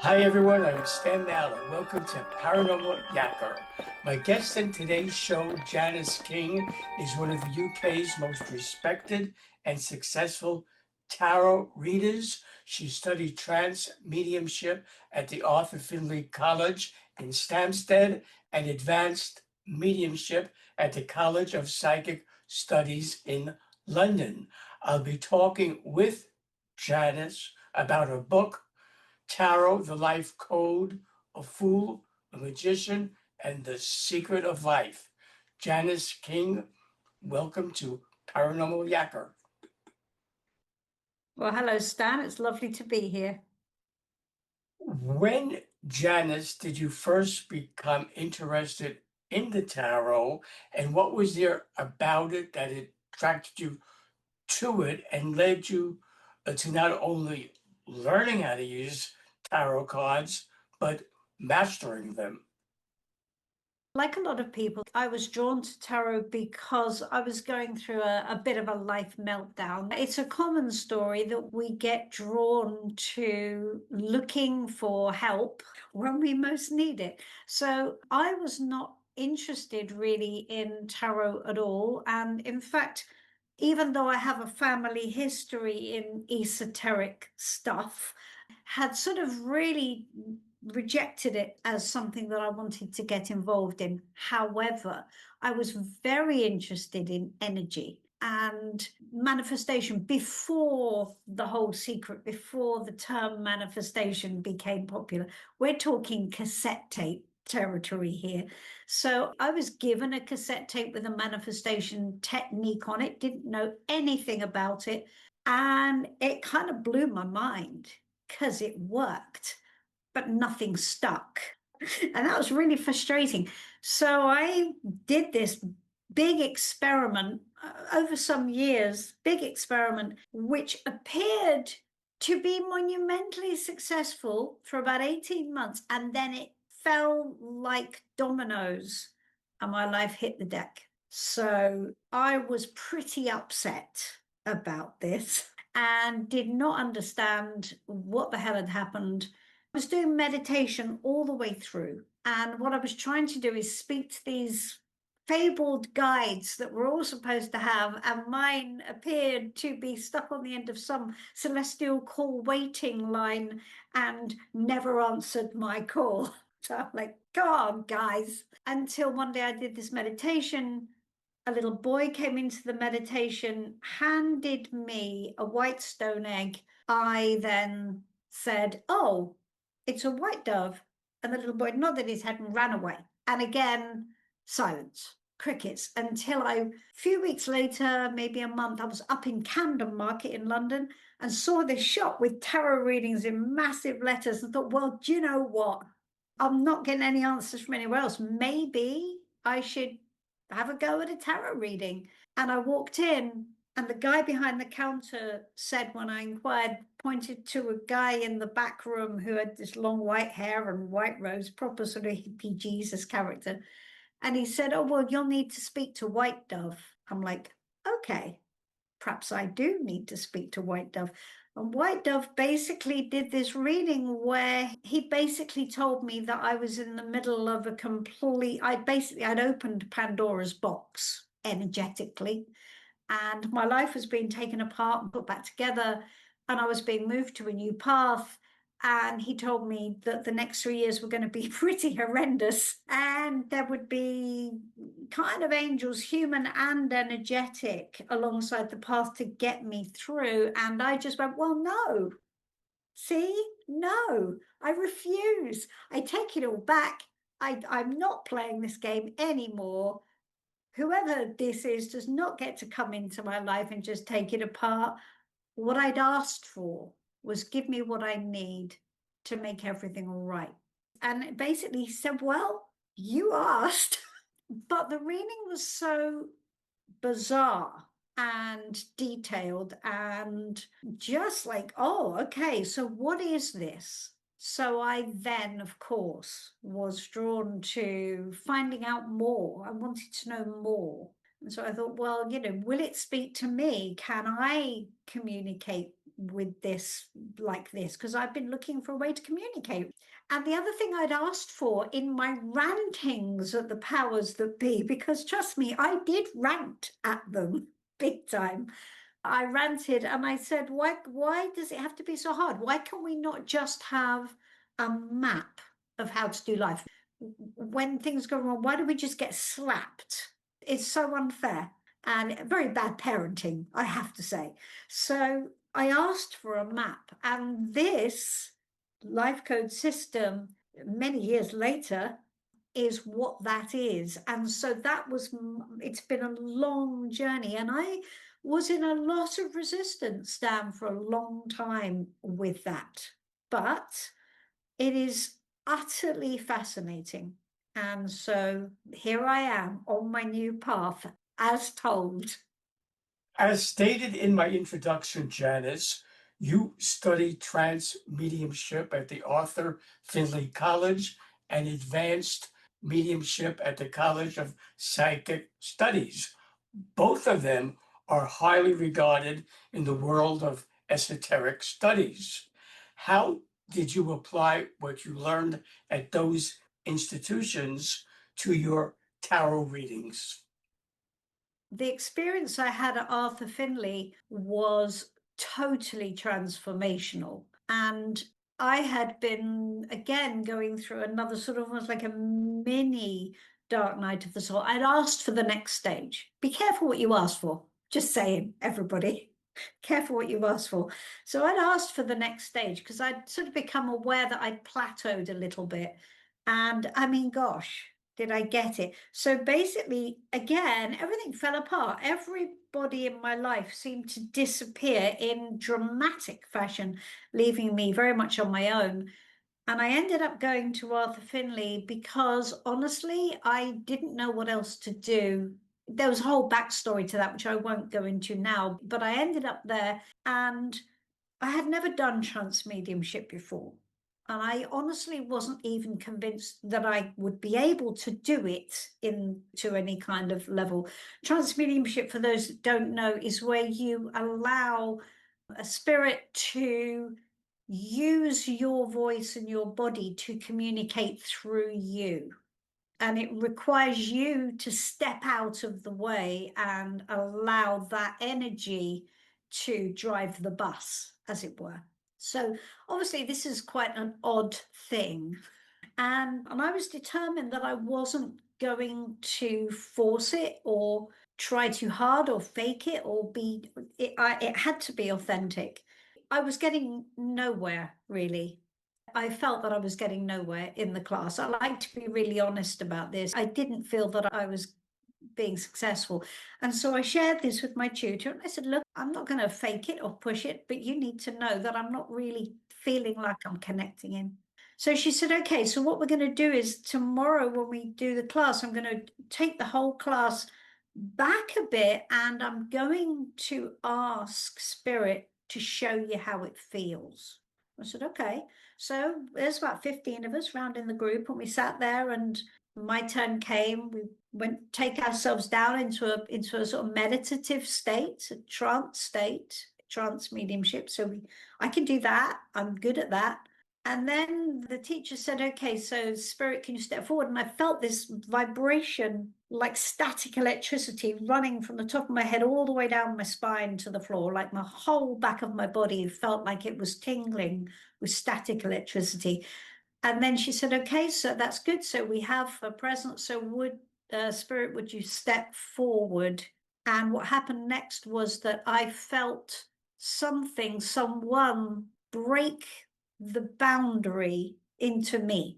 Hi everyone, I'm Stan Mallon. Welcome to Paranormal Yakker. My guest in today's show, Janis King, is one of the UK's most respected and successful tarot readers. She studied Trance-Mediumship at the Arthur Findlay College in Stansted and advanced mediumship at the College of Psychic Studies in London. I'll be talking with Janis about her book, Tarot, the Life Code, A Fool, a Magician, and the Secret of Life. Janis King, welcome to Paranormal Yakker. Well, hello, Stan. It's lovely to be here. When, Janis, did you first become interested in the tarot, and what was there about it that attracted you to it and led you to not only learning how to use tarot cards, but mastering them? Like a lot of people, I was drawn to tarot because I was going through a bit of a life meltdown. It's a common story that we get drawn to looking for help when we most need it. So I was not interested really in tarot at all. And in fact, even though I have a family history in esoteric stuff, had sort of really rejected it as something that I wanted to get involved in. However, I was very interested in energy and manifestation before the whole secret, before the term manifestation became popular. We're talking cassette tape territory here. So I was given a cassette tape with a manifestation technique on it, didn't know anything about it. And it kind of blew my mind because it worked, but nothing stuck. And that was really frustrating. So I did this big experiment over some years, big experiment, which appeared to be monumentally successful for about 18 months. And then it fell like dominoes and my life hit the deck. So I was pretty upset about this and did not understand what the hell had happened. I was doing meditation all the way through. And what I was trying to do is speak to these fabled guides that we're all supposed to have, and mine appeared to be stuck on the end of some celestial call waiting line and never answered my call. So I'm like, come on, guys. Until one day I did this meditation. A little boy came into the meditation, handed me a white stone egg. I then said, oh, it's a white dove. And the little boy nodded his head and ran away. And again, silence, crickets, until a few weeks later, maybe a month, I was up in Camden Market in London and saw this shop with tarot readings in massive letters and thought, well, do you know what? I'm not getting any answers from anywhere else. Maybe I should have a go at a tarot reading. And I walked in, and the guy behind the counter said, when I inquired, pointed to a guy in the back room who had this long white hair and white robes, proper sort of hippie Jesus character. And he said, oh, well, you'll need to speak to White Dove. I'm like, okay, perhaps I do need to speak to White Dove. And White Dove basically did this reading where he basically told me that I was in the middle of a I'd opened Pandora's box energetically, and my life was being taken apart and put back together, and I was being moved to a new path. And he told me that the next 3 years were going to be pretty horrendous, and there would be kind of angels, human and energetic, alongside the path to get me through. And I just went, well, no. See, no, I refuse. I take it all back. I'm not playing this game anymore. Whoever this is does not get to come into my life and just take it apart. What I'd asked for was give me what I need to make everything all right. And basically he said, well, you asked. But the reading was so bizarre and detailed and just like, oh, okay, so what is this? So I then, of course, was drawn to finding out more. I wanted to know more. And so I thought, well, will it speak to me? Can I communicate with this like this because I've been looking for a way to communicate. And the other thing I'd asked for in my rantings at the powers that be, because trust me, I did rant at them big time. I ranted and I said, why does it have to be so hard? Why can we not just have a map of how to do life? When things go wrong, why do we just get slapped? It's so unfair and very bad parenting, I have to say. So I asked for a map, and this life code system, many years later, is what that is. And so that was, it's been a long journey. And I was in a lot of resistance, Dan, for a long time with that. But it is utterly fascinating. And so here I am on my new path, as told. As stated in my introduction, Janis, you studied trance-mediumship at the Arthur Findlay College and advanced mediumship at the College of Psychic Studies. Both of them are highly regarded in the world of esoteric studies. How did you apply what you learned at those institutions to your tarot readings? The experience I had at Arthur Findlay was totally transformational. And I had been, again, going through another sort of almost like a mini dark night of the soul. I'd asked for the next stage. Be careful what you ask for. Just saying, everybody. Careful what you ask for. So I'd asked for the next stage because I'd sort of become aware that I'd plateaued a little bit. And I mean, gosh, did I get it? So basically, again, everything fell apart. Everybody in my life seemed to disappear in dramatic fashion, leaving me very much on my own. And I ended up going to Arthur Findlay because honestly, I didn't know what else to do. There was a whole backstory to that, which I won't go into now, but I ended up there and I had never done trance mediumship before. And I honestly wasn't even convinced that I would be able to do it to any kind of level. Trance mediumship, for those that don't know, is where you allow a spirit to use your voice and your body to communicate through you. And it requires you to step out of the way and allow that energy to drive the bus, as it were. So obviously this is quite an odd thing. And I was determined that I wasn't going to force it or try too hard or fake it or it had to be authentic. I was getting nowhere, really. I felt that I was getting nowhere in the class. I like to be really honest about this. I didn't feel that I was being successful. And so I shared this with my tutor and I said, look, I'm not going to fake it or push it, but you need to know that I'm not really feeling like I'm connecting in. So she said, okay, so what we're going to do is tomorrow when we do the class, I'm going to take the whole class back a bit and I'm going to ask Spirit to show you how it feels. I said, okay. So there's about 15 of us round in the group and we sat there and my turn came. We went take ourselves down into a sort of meditative state, a trance state, trance mediumship. So I can do that. I'm good at that. And then the teacher said, okay, so Spirit, can you step forward? And I felt this vibration, like static electricity running from the top of my head all the way down my spine to the floor, like my whole back of my body felt like it was tingling with static electricity. And then she said, okay, so that's good. So we have a presence. So Spirit, would you step forward? And what happened next was that I felt someone break the boundary into me.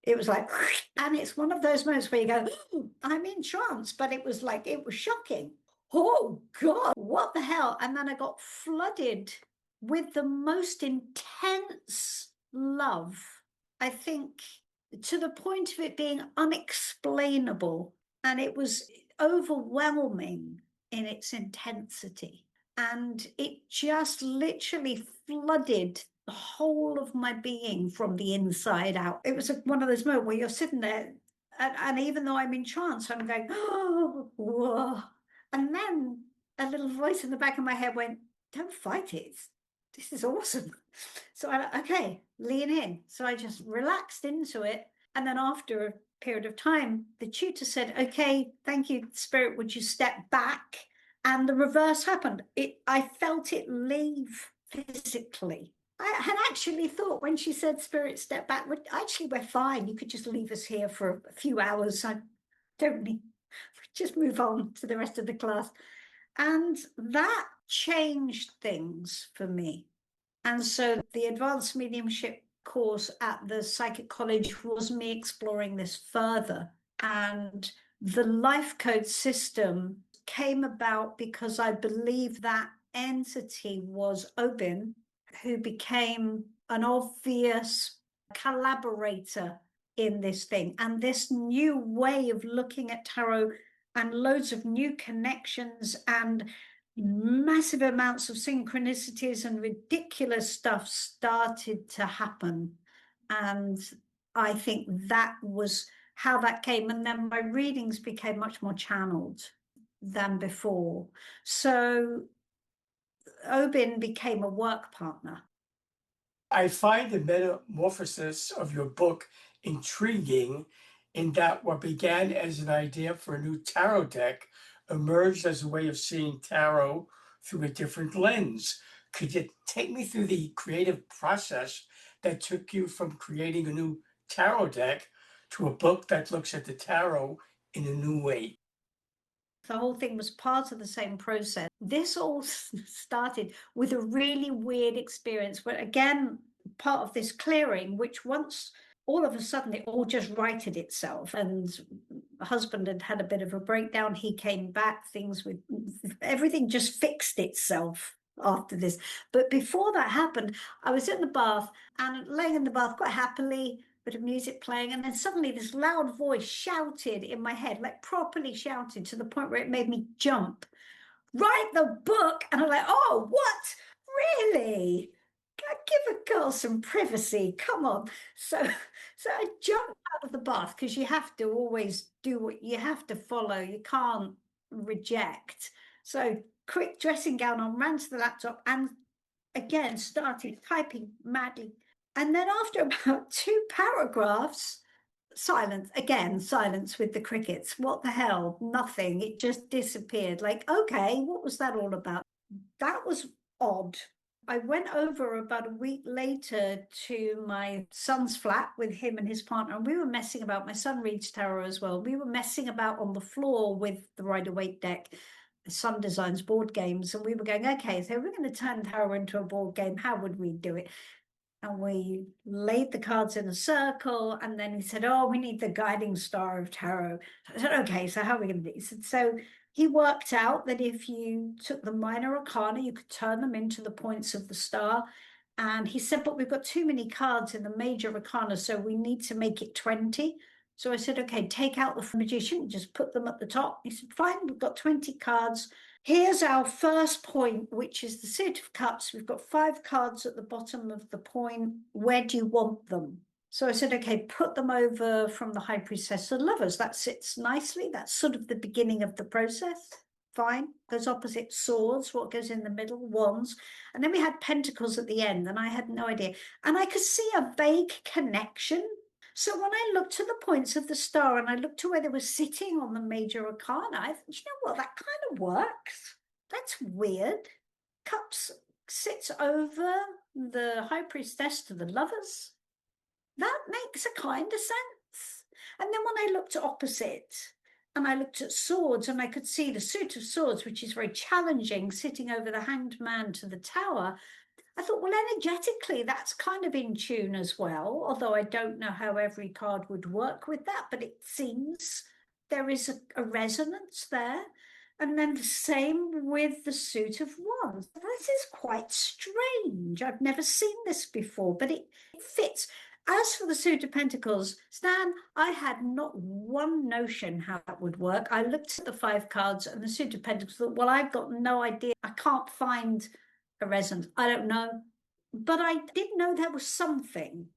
It was like, and it's one of those moments where you go, oh, I'm in trance, but it was like, it was shocking. Oh God, what the hell? And then I got flooded with the most intense love, I think, to the point of it being unexplainable. And it was overwhelming in its intensity. And it just literally flooded the whole of my being from the inside out. It was one of those moments where you're sitting there, and even though I'm in trance, I'm going, oh, whoa. And then a little voice in the back of my head went, don't fight it. this is awesome. So okay, lean in. So I just relaxed into it. And then after a period of time, the tutor said, okay, thank you, Spirit, would you step back? And the reverse happened. I felt it leave physically. I had actually thought when she said, Spirit, step back, actually, we're fine. You could just leave us here for a few hours. I don't need, just move on to the rest of the class. And that changed things for me. And so the advanced mediumship course at the psychic college was me exploring this further. And the life code system came about because I believe that entity was Obin, who became an obvious collaborator in this thing. And this new way of looking at tarot and loads of new connections and massive amounts of synchronicities and ridiculous stuff started to happen. And I think that was how that came. And then my readings became much more channeled than before. So Obin became a work partner. I find the metamorphosis of your book intriguing in that what began as an idea for a new tarot deck emerged as a way of seeing tarot through a different lens. Could you take me through the creative process that took you from creating a new tarot deck to a book that looks at the tarot in a new way? The whole thing was part of the same process. This all started with a really weird experience, but again, part of this clearing, which once all of a sudden it all just righted itself. And husband had had a bit of a breakdown. He came back, things with everything just fixed itself after this. But before that happened, I was in the bath and laying in the bath quite happily, bit of music playing, and then suddenly this loud voice shouted in my head, like properly shouted to the point where it made me jump. Write the book! And I'm like, oh, what? Really? Give a girl some privacy. Come on. So I jumped out of the bath because you have to always do what you have to follow. You can't reject. So quick dressing gown on, ran to the laptop and again started typing madly. And then after about 2 paragraphs, silence again, silence with the crickets. What the hell? Nothing. It just disappeared. Like, okay, what was that all about? That was odd. I went over about a week later to my son's flat with him and his partner, and we were messing about. My son reads tarot as well. We were messing about on the floor with the Rider-Waite deck. My son designs board games, and we were going, okay, so we're going to turn tarot into a board game. How would we do it? And we laid the cards in a circle, and then he said, oh, we need the guiding star of tarot. So I said, okay, so how are we going to do it? He said, so he worked out that if you took the minor arcana, you could turn them into the points of the star. And he said, but we've got too many cards in the major arcana, so we need to make it 20. So I said, okay, take out the magician, just put them at the top. He said, fine, we've got 20 cards. Here's our first point, which is the Suit of Cups. We've got 5 cards at the bottom of the point. Where do you want them? So I said, okay, put them over from the High Priestess of Lovers. That sits nicely. That's sort of the beginning of the process. Fine. Those opposite swords, what goes in the middle, wands. And then we had pentacles at the end, and I had no idea. And I could see a vague connection. So when I looked to the points of the star and I looked to where they were sitting on the major arcana, I thought, you know what, that kind of works. That's weird. Cups sits over the High Priestess to the Lovers. That makes a kind of sense. And then when I looked at opposite and I looked at swords and I could see the Suit of Swords, which is very challenging, sitting over the Hanged Man to the Tower, I thought, well, energetically, that's kind of in tune as well, although I don't know how every card would work with that, but it seems there is a resonance there. And then the same with the Suit of Wands. This is quite strange. I've never seen this before, but it fits. As for the Suit of Pentacles, Stan, I had not one notion how that would work. I looked at the 5 cards and the Suit of Pentacles, thought, well, I've got no idea. I can't find a resonance. I don't know. But I did know there was something.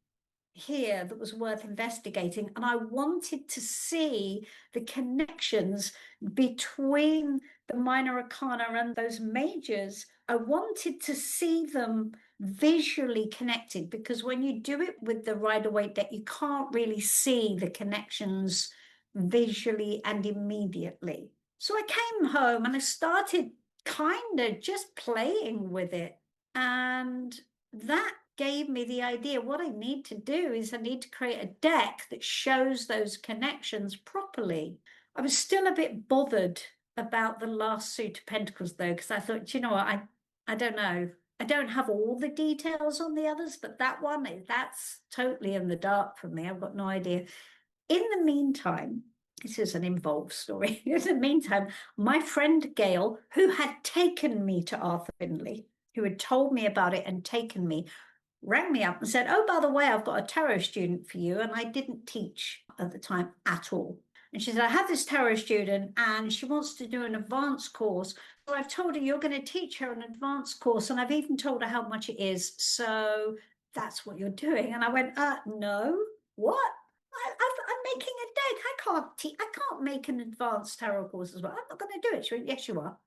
here that was worth investigating, and I wanted to see the connections between the minor arcana and those majors. I wanted to see them visually connected, because when you do it with the Rider-Waite deck, you can't really see the connections visually and immediately. So I came home and I started kind of just playing with it, and that gave me the idea. What I need to do is I need to create a deck that shows those connections properly. I was still a bit bothered about the last suit of pentacles, though, because I thought, you know what, I don't know. I don't have all the details on the others, but that one, that's totally in the dark for me. I've got no idea. In the meantime, this is an involved story. In the meantime, my friend Gail, who had taken me to Arthur Findlay, who had told me about it and taken me, rang me up and said, oh, by the way, I've got a tarot student for you. And I didn't teach at the time at all. And she said, I have this tarot student and she wants to do an advanced course. So I've told her you're going to teach her an advanced course. And I've even told her how much it is. So that's what you're doing. And I went, no, what? I'm making a deck. I can't make an advanced tarot course as well. I'm not going to do it. She went, yes, you are.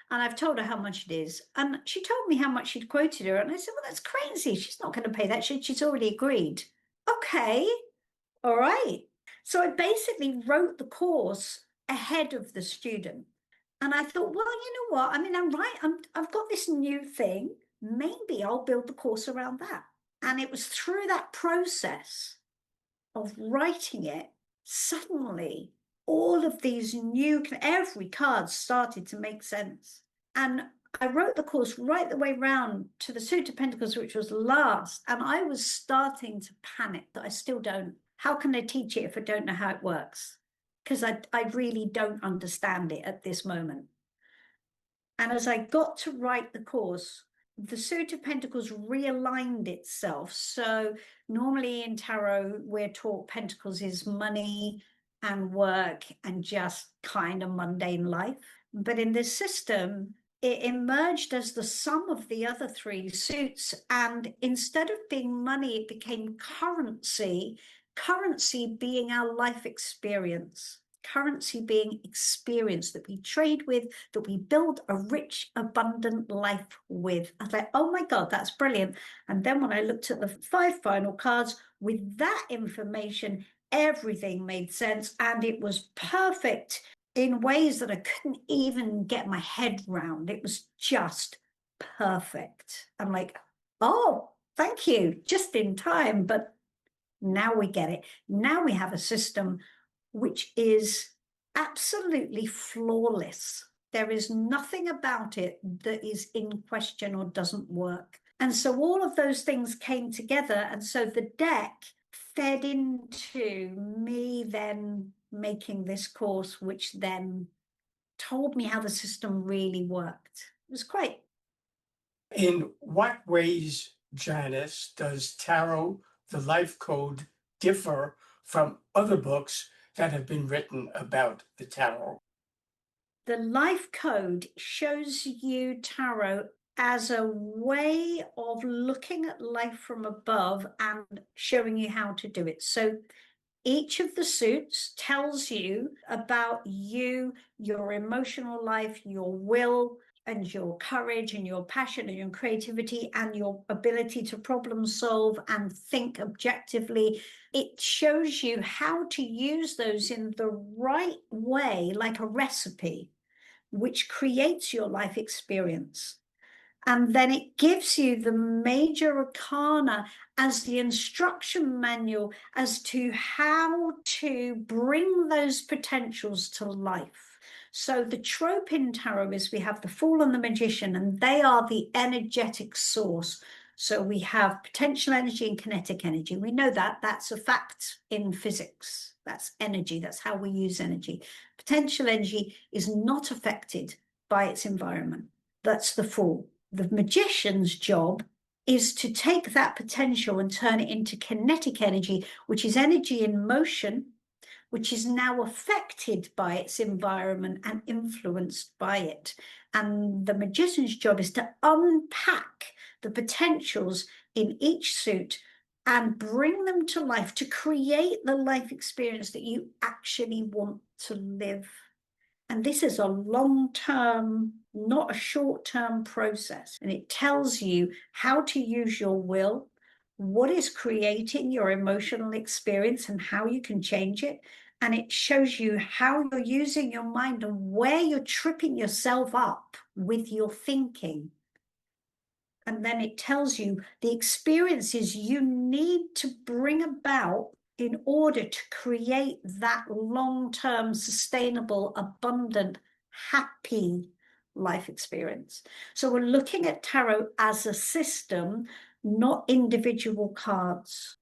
And I've told her how much it is. And she told me how much she'd quoted her. And I said, well, that's crazy. She's not going to pay that. She's already agreed. Okay. All right. So I basically wrote the course ahead of the student. And I thought, well, you know what? I mean, I've got this new thing. Maybe I'll build the course around that. And it was through that process of writing it, suddenly all of these every card started to make sense. And I wrote the course right the way round to the suit of pentacles, which was last. And I was starting to panic that I still don't. How can I teach it if I don't know how it works? Because I really don't understand it at this moment. And as I got to write the course, the suit of pentacles realigned itself. So normally in tarot, we're taught pentacles is money and work and just kind of mundane life. But in this system, it emerged as the sum of the other three suits. And instead of being money, it became currency being our life experience. Currency being experience that we trade with, that we build a rich, abundant life with. I was like, oh my God, that's brilliant. And then when I looked at the 5 final cards with that information, everything made sense and it was perfect in ways that I couldn't even get my head round. It was just perfect. I'm like, oh, thank you, just in time. But now we get it. Now we have a system which is absolutely flawless. There is nothing about it that is in question or doesn't work. And so all of those things came together. And so the deck fed into me then making this course, which then told me how the system really worked. It was great. In what ways, Janis, does Tarot, the Life Code, differ from other books that have been written about the tarot? The life code shows you tarot as a way of looking at life from above and showing you how to do it. So each of the suits tells you about you, your emotional life, your will, and your courage and your passion and your creativity and your ability to problem solve and think objectively. It shows you how to use those in the right way, like a recipe, which creates your life experience. And then it gives you the major arcana as the instruction manual as to how to bring those potentials to life. So the trope in tarot is we have the Fool and the Magician, and they are the energetic source. So we have potential energy and kinetic energy. We know that. That's a fact in physics. That's energy. That's how we use energy. Potential energy is not affected by its environment. That's the Fool. The magician's job is to take that potential and turn it into kinetic energy, which is energy in motion, which is now affected by its environment and influenced by it. And the magician's job is to unpack the potentials in each suit and bring them to life to create the life experience that you actually want to live. And this is a long-term, not a short-term process. And it tells you how to use your will, what is creating your emotional experience and how you can change it. And it shows you how you're using your mind and where you're tripping yourself up with your thinking. And then it tells you the experiences you need to bring about in order to create that long-term, sustainable, abundant, happy life experience. So we're looking at tarot as a system, not individual cards.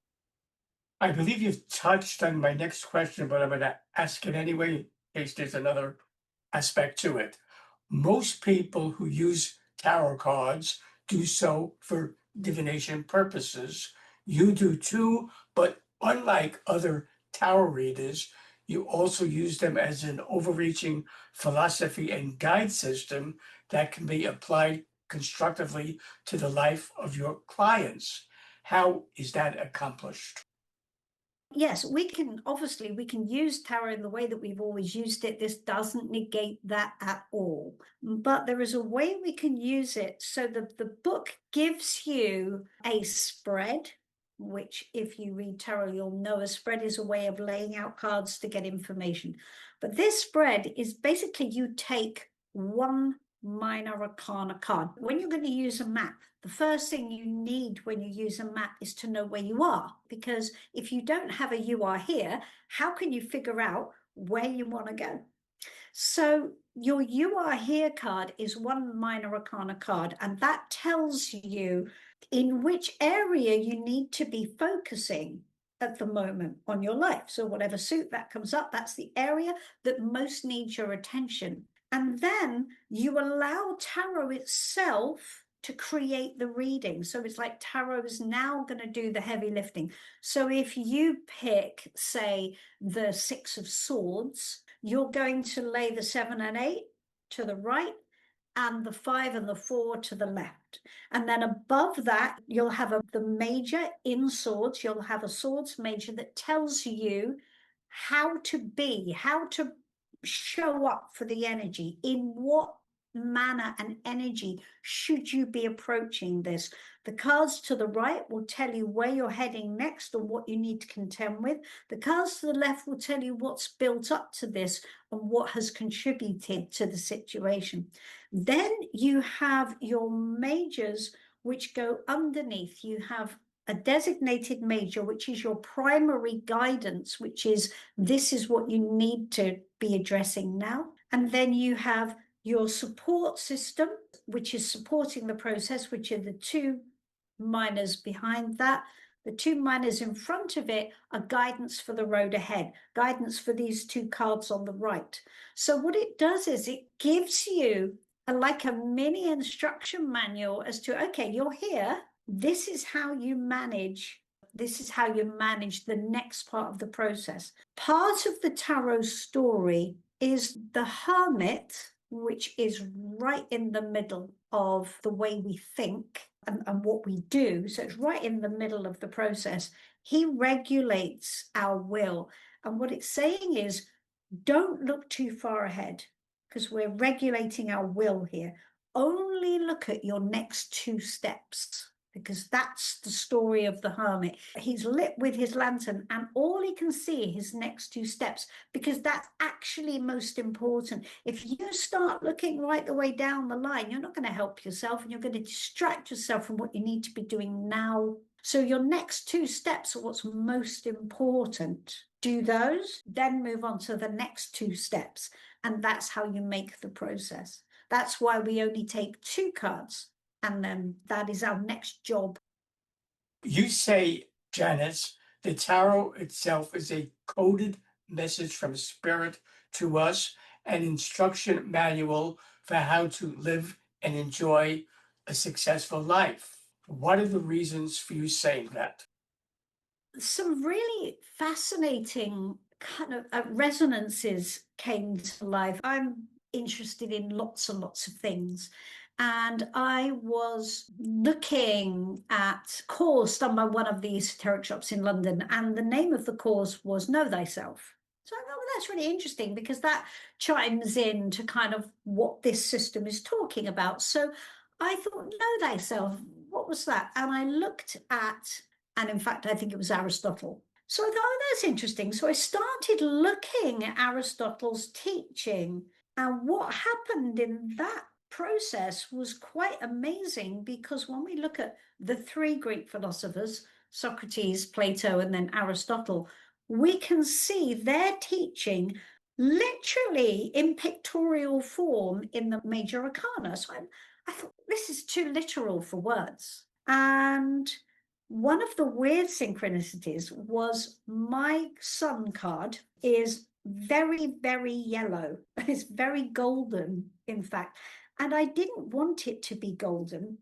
I believe you've touched on my next question, but I'm going to ask it anyway, in case there's another aspect to it. Most people who use tarot cards do so for divination purposes. You do too, but unlike other tarot readers, you also use them as an overreaching philosophy and guide system that can be applied constructively to the life of your clients. How is that accomplished? Yes, we can use tarot in the way that we've always used it. This doesn't negate that at all. But there is a way we can use it so that the book gives you a spread, which if you read tarot, you'll know a spread is a way of laying out cards to get information. But this spread is basically you take one minor arcana card. When you're going to use a map, the first thing you need when you use a map is to know where you are, because if you don't have a you are here, how can you figure out where you want to go? So your you are here card is one minor arcana card, and that tells you in which area you need to be focusing at the moment on your life. So whatever suit that comes up, that's the area that most needs your attention. And then you allow tarot itself to create the reading. So it's like tarot is now going to do the heavy lifting. So if you pick, say, the Six of Swords, you're going to lay the 7 and 8 to the right and the 5 and the 4 to the left. And then above that, you'll have the major in swords. You'll have a swords major that tells you how to be, how to show up for the energy, in what manner and energy should you be approaching this. The cards to the right will tell you where you're heading next and what you need to contend with. The cards to the left will tell you what's built up to this and what has contributed to the situation. Then you have your majors, which go underneath. You have a designated major, which is your primary guidance, which is this is what you need to be addressing now. And then you have your support system, which is supporting the process, which are the two minors behind that. The two minors in front of it are guidance for the road ahead, guidance for these two cards on the right. So what it does is it gives you like a mini instruction manual as to, okay, you're here. This is how you manage. This is how you manage the next part of the process. Part of the tarot story is the Hermit, which is right in the middle of the way we think and what we do. So it's right in the middle of the process. He regulates our will. And what it's saying is, don't look too far ahead, because we're regulating our will here. Only look at your next two steps, because that's the story of the Hermit. He's lit with his lantern and all he can see are his next two steps, because that's actually most important. If you start looking right the way down the line, you're not going to help yourself and you're going to distract yourself from what you need to be doing now. So your next two steps are what's most important. Do those, then move on to the next two steps. And that's how you make the process. That's why we only take two cards. And then that is our next job. You say, Janice, the tarot itself is a coded message from spirit to us, an instruction manual for how to live and enjoy a successful life. What are the reasons for you saying that? Some really fascinating kind of resonances came to life. I'm interested in lots and lots of things. And I was looking at a course done by one of the esoteric shops in London, and the name of the course was Know Thyself. So I thought, well, that's really interesting because that chimes in to kind of what this system is talking about. So I thought, Know Thyself, what was that? And I looked at, and in fact, I think it was Aristotle. So I thought, oh, that's interesting. So I started looking at Aristotle's teaching, and what happened in that process was quite amazing, because when we look at the three Greek philosophers, Socrates, Plato, and then Aristotle, we can see their teaching literally in pictorial form in the Major Arcana. So I thought, this is too literal for words. And one of the weird synchronicities was my sun card is very, very yellow. It's very golden, in fact. And I didn't want it to be golden.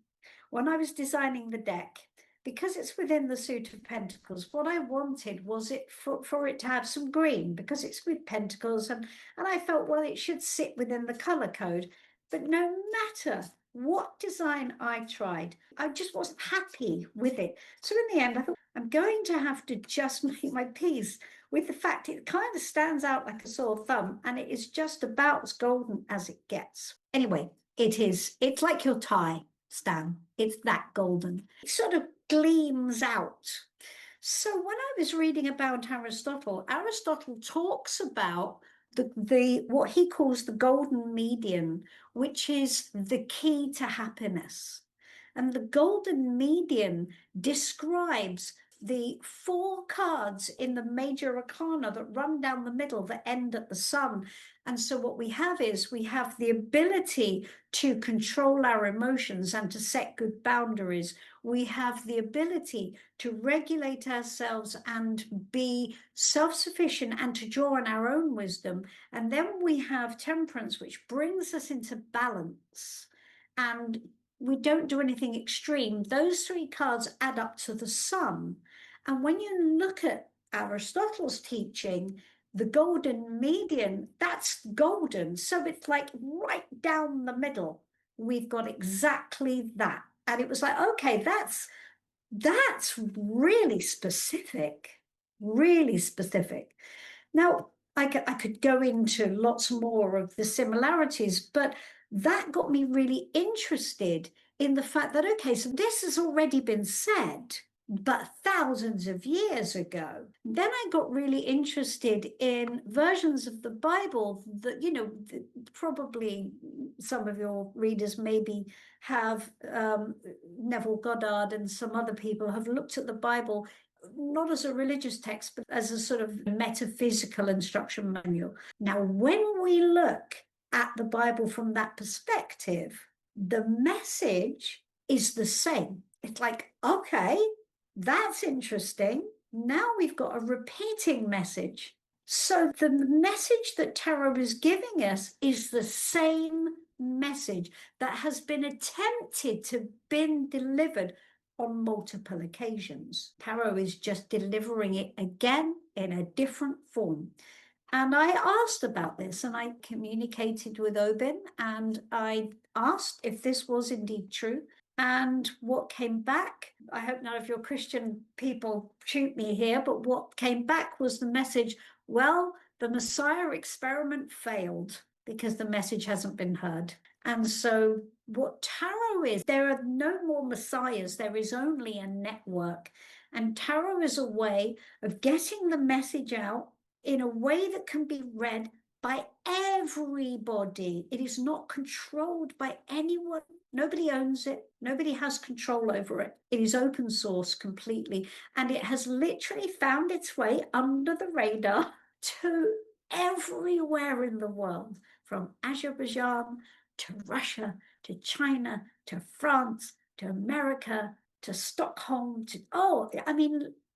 When I was designing the deck, because it's within the suit of Pentacles, what I wanted was it for it to have some green, because it's with Pentacles, and I felt, well, it should sit within the color code. But no matter what design I tried, I just wasn't happy with it. So in the end, I thought, I'm going to have to just make my peace with the fact it kind of stands out like a sore thumb, and it is just about as golden as it gets. Anyway, it's like your tie, Stan. It's that golden. It sort of gleams out. So when I was reading about Aristotle talks about the what he calls the golden median, which is the key to happiness. And the golden median describes the four cards in the Major Arcana that run down the middle, that end at the sun. And so what we have is we have the ability to control our emotions and to set good boundaries. We have the ability to regulate ourselves and be self-sufficient and to draw on our own wisdom. And then we have temperance, which brings us into balance. And we don't do anything extreme. Those three cards add up to the sun. And when you look at Aristotle's teaching, the golden median, that's golden. So it's like right down the middle. We've got exactly that. And it was like, okay, that's really specific, really specific. Now, I could go into lots more of the similarities, but that got me really interested in the fact that, okay, so this has already been said, but thousands of years ago. Then I got really interested in versions of the Bible that, probably some of your readers maybe have, Neville Goddard and some other people have looked at the Bible not as a religious text, but as a sort of metaphysical instruction manual. Now, when we look at the Bible from that perspective, the message is the same. It's like, okay, that's interesting. Now we've got a repeating message. So the message that tarot is giving us is the same message that has been attempted to been delivered on multiple occasions. Tarot is just delivering it again in a different form. And I asked about this, and I communicated with Obin, and I asked if this was indeed true. And what came back, I hope none of your Christian people shoot me here, but what came back was the message, well, the Messiah experiment failed because the message hasn't been heard. And so what tarot is, there are no more messiahs, there is only a network. And tarot is a way of getting the message out in a way that can be read by everybody. It is not controlled by anyone. Nobody owns it. Nobody has control over it. It is open source completely. And it has literally found its way under the radar to everywhere in the world, from Azerbaijan to Russia, to China, to France, to America, to Stockholm,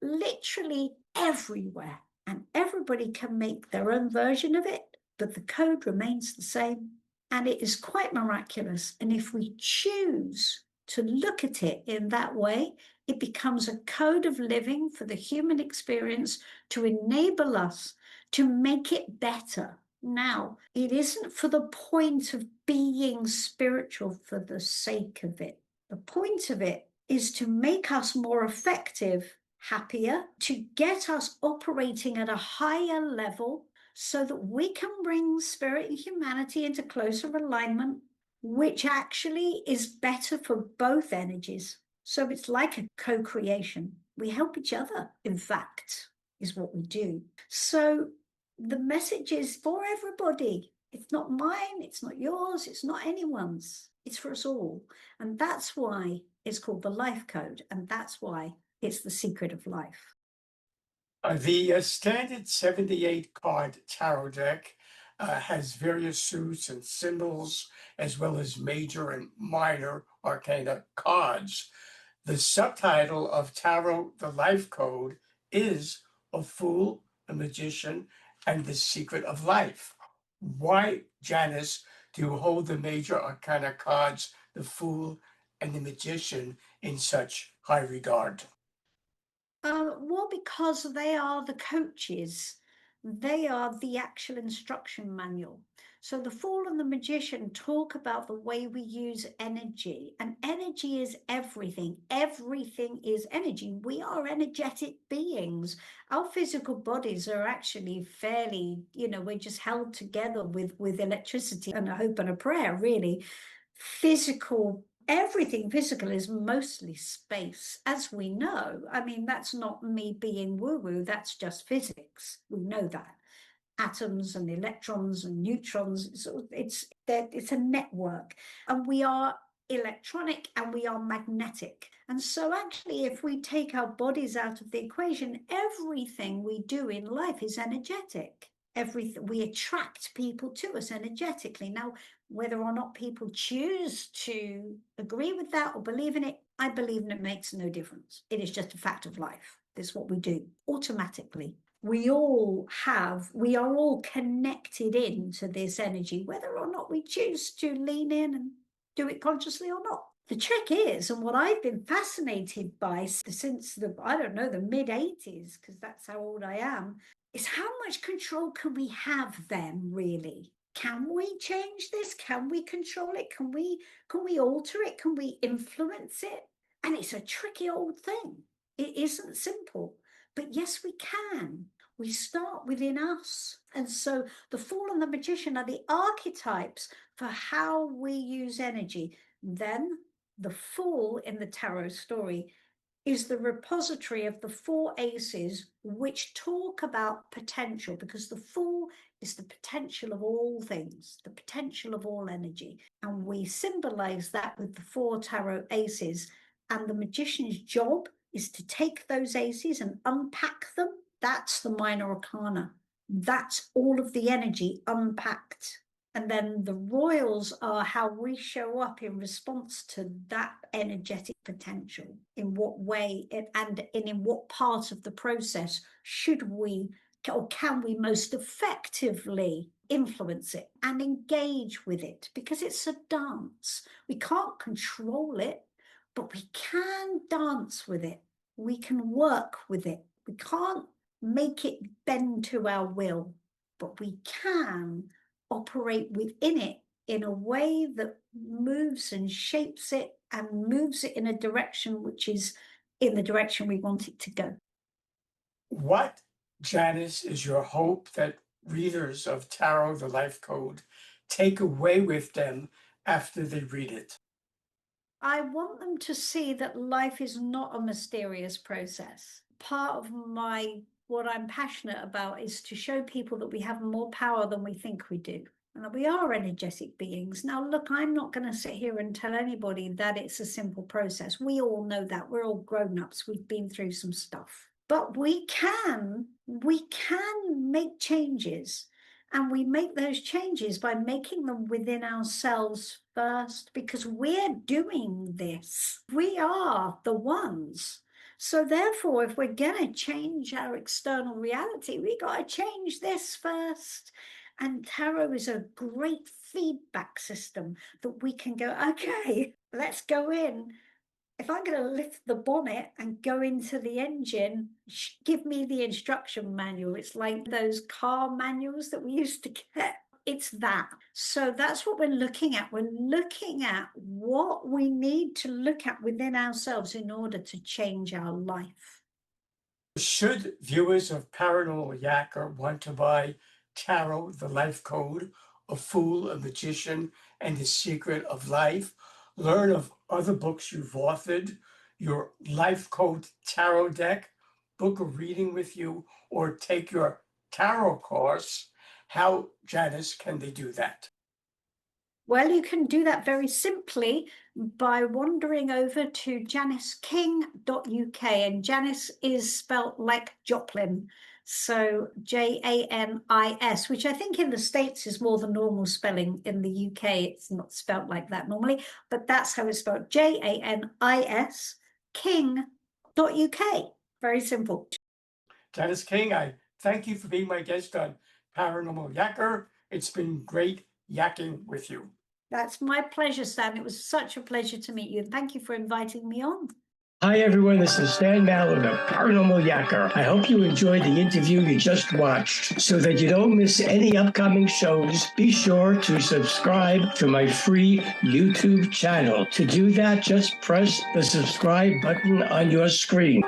literally everywhere. And everybody can make their own version of it, but the code remains the same. And it is quite miraculous. And if we choose to look at it in that way, it becomes a code of living for the human experience to enable us to make it better. Now, it isn't for the point of being spiritual for the sake of it. The point of it is to make us more effective, happier, to get us operating at a higher level so that we can bring spirit and humanity into closer alignment, which actually is better for both energies. So it's like a co-creation. We help each other, in fact, is what we do. So the message is for everybody. It's not mine, it's not yours, it's not anyone's. It's for us all. And that's why it's called the life code. And that's why it's the secret of life. The standard 78 card tarot deck has various suits and symbols, as well as major and minor arcana cards. The subtitle of Tarot, the Life Code, is A Fool, a Magician, and the Secret of Life. Why, Janis, do you hold the major arcana cards, the Fool and the Magician, in such high regard? Well, because they are the coaches, they are the actual instruction manual. So the Fool and the Magician talk about the way we use energy, and energy is everything. Everything is energy. We are energetic beings. Our physical bodies are actually fairly, we're just held together with electricity and a hope and a prayer, really. Everything physical is mostly space, as we know. I mean, that's not me being woo-woo, that's just physics. We know that. Atoms and electrons and neutrons, it's a network. And we are electronic and we are magnetic. And so actually, if we take our bodies out of the equation, everything we do in life is energetic. Everything we attract people to us energetically. Now, whether or not people choose to agree with that or believe in it, I believe it makes no difference. It is just a fact of life. This is what we do automatically. We are all connected into this energy, whether or not we choose to lean in and do it consciously or not. The trick is, and what I've been fascinated by since the mid 80s, because that's how old I am, is how much control can we have then, really? Can we change this? Can we control it? Can we alter it? Can we influence it? And it's a tricky old thing. It isn't simple, but yes, we can. We start within us. And so the Fool and the Magician are the archetypes for how we use energy. Then the Fool in the tarot story is the repository of the four aces, which talk about potential, because the Fool is the potential of all things, the potential of all energy. And we symbolize that with the four tarot aces. And the magician's job is to take those aces and unpack them. That's the Minor Arcana. That's all of the energy unpacked. And then the royals are how we show up in response to that energetic potential. In what way and in what part of the process should we or can we most effectively influence it and engage with it? Because it's a dance. We can't control it, but we can dance with it. We can work with it. We can't make it bend to our will, but we can operate within it in a way that moves and shapes it and moves it in a direction which is in the direction we want it to go. What, Janis, is your hope that readers of Tarot, the Life Code, take away with them after they read it? I want them to see that life is not a mysterious process. Part of what I'm passionate about is to show people that we have more power than we think we do, and that we are energetic beings. Now, look, I'm not going to sit here and tell anybody that it's a simple process. We all know that. We're all grown-ups. We've been through some stuff. But we can make changes. And we make those changes by making them within ourselves first, because we're doing this. We are the ones. So therefore, if we're going to change our external reality, we got to change this first. And tarot is a great feedback system that we can go, okay, let's go in if I'm going to lift the bonnet and go into the engine, give me the instruction manual. It's like those car manuals that we used to get. It's that. So that's what we're looking at. We're looking at what we need to look at within ourselves in order to change our life. Should viewers of Paranormal Yakker want to buy Tarot, the Life Code, A Fool, a Magician, and the Secret of Life, learn of other books you've authored, your Life Code Tarot deck, book a reading with you, or take your tarot course, how, Janis, can they do that? Well, you can do that very simply by wandering over to janisking.uk, and Janis is spelt like Joplin. So Janis, which I think in the States is more the normal spelling. In the UK, it's not spelt like that normally, but that's how it's spelled, Janis, king.uk. Very simple. Janis King, I thank you for being my guest on Paranormal Yakker. It's been great yakking with you. That's my pleasure, Stan. It was such a pleasure to meet you. Thank you for inviting me on. Hi, everyone. This is Stan Mallard of Paranormal Yakker. I hope you enjoyed the interview you just watched. So that you don't miss any upcoming shows, be sure to subscribe to my free YouTube channel. To do that, just press the subscribe button on your screen.